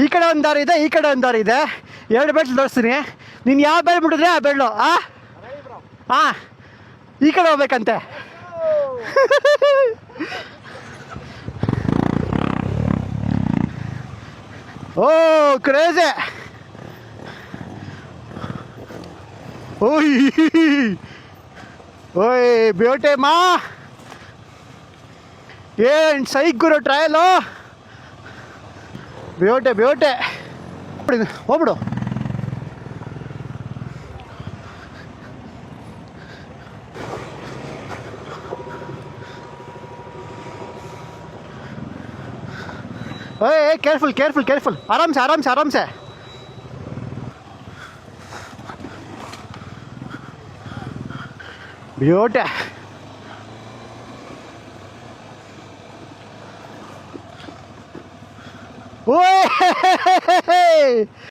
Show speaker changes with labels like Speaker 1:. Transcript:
Speaker 1: ಈ ಕಡೆ ಒಂದು ದಾರಿ ಇದೆ, ಈ ಕಡೆ ಒಂದು ದಾರಿ ಇದೆ. ಎರಡು ಬೆಟ್ಲು ತೋರಿಸ್ತೀನಿ. ನೀನು ಯಾವ ಬೆಳೆ ಬಿಟ್ಟಿದ್ರೆ ಆ ಬೆಳ್ಳು. ಹಾಂ, ಈ ಕಡೆ ಹೋಗ್ಬೇಕಂತೆ. ಓ ಕ್ರೇಜಿ. ಓಯ್ ಓಯ್ ಬ್ಯೂಟಿ ಮಾ, ಏನು ಸೈಕ್ ಗುರು ಟ್ರಯಲು. Beauty beauty. ಹೋಗ್ಬಿಡು. ओए केयरफुल केयरफुल केयरफुल, आराम से आराम से आराम से. ब्यूटी. ओए